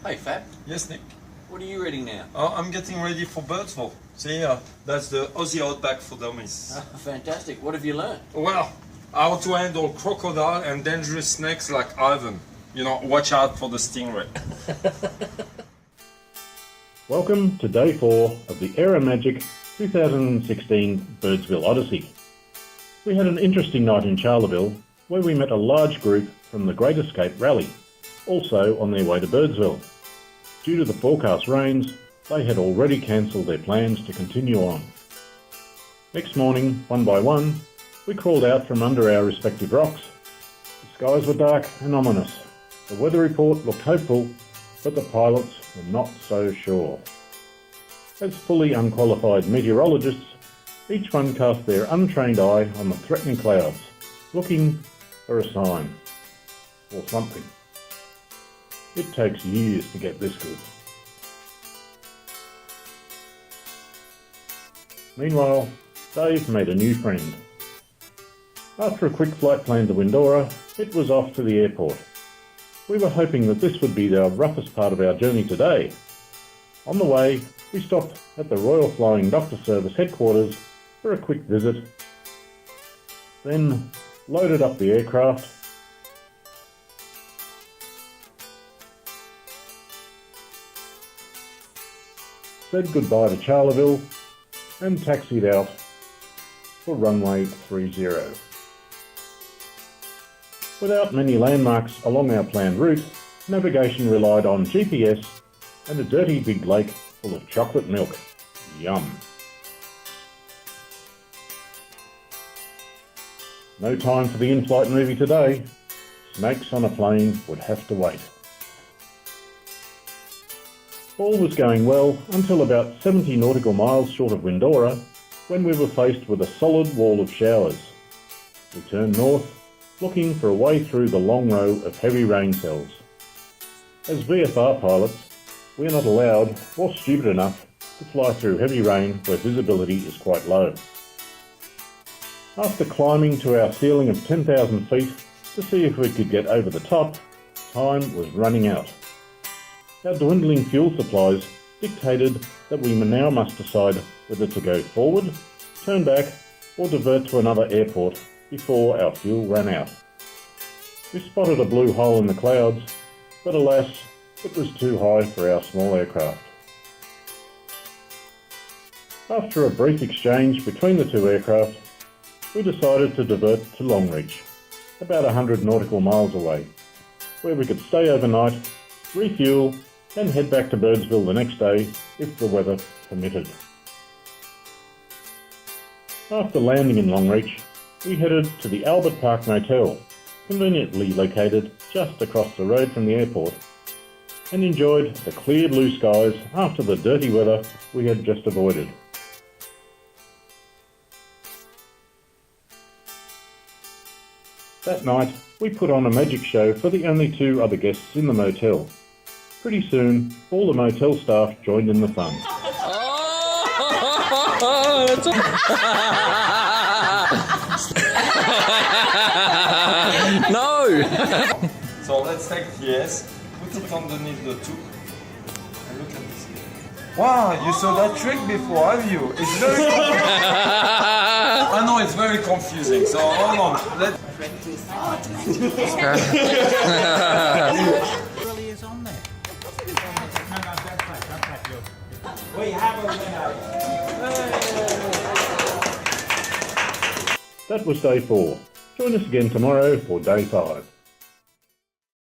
Hey Fab, Yes, Nick. what are you reading now? I'm getting ready for Birdsville. See, that's the Aussie Outback for dummies. Fantastic. What have you learned? Well, how to handle crocodile and dangerous snakes like Ivan. You know, watch out for the stingray. Welcome to day 4 of the Aero Magic 2016 Birdsville Odyssey. We had an interesting night in Charla Bill where we met a large group from the Great Escape Rally, also on their way to Birdsville. Due to the forecast rains, they had already cancelled their plans to continue on. Next morning, one by one, we crawled out from under our respective rocks. The skies were dark and ominous. The weather report looked hopeful, but the pilots were not so sure. As fully unqualified meteorologists, each one cast their untrained eye on the threatening clouds, looking for a sign, or something. It takes years to get this good. Meanwhile, Dave made a new friend. After a quick flight plane to Windorah, it was off to the airport. We were hoping that this would be the roughest part of our journey today. On the way, we stopped at the Royal Flying Doctor Service headquarters for a quick visit, then loaded up the aircraft, said goodbye to Charla Bill and taxied out for runway 30. Without many landmarks along our planned route, navigation relied on GPS and a dirty big lake full of chocolate milk. Yum! No time for the in-flight movie today. Snakes on a plane would have to wait. All was going well until about 70 nautical miles short of Windorah, when we were faced with a solid wall of showers. We turned north, looking for a way through the long row of heavy rain cells. As VFR pilots, we are not allowed or stupid enough to fly through heavy rain where visibility is quite low. After climbing to our ceiling of 10,000 feet to see if we could get over the top, time was running out. Our dwindling fuel supplies dictated that we now must decide whether to go forward, turn back, or divert to another airport before our fuel ran out. We spotted a blue hole in the clouds, but alas, it was too high for our small aircraft. After a brief exchange between the two aircraft, we decided to divert to Longreach, about 100 nautical miles away, where we could stay overnight, refuel, and head back to Birdsville the next day if the weather permitted. After landing in Longreach, we headed to the Albert Park Motel, conveniently located just across the road from the airport, and enjoyed the clear blue skies after the dirty weather we had just avoided. That night, we put on a magic show for the only 2 other guests in the motel. Pretty soon, all the motel staff joined in the fun. No! So let's take the S, put it underneath the tube, and look at this. Wow, you saw that trick before, have you? It's very confusing. I know it's very confusing, so hold on. Really is on there. We have a winner. That was day 4. Join us again tomorrow for day 5.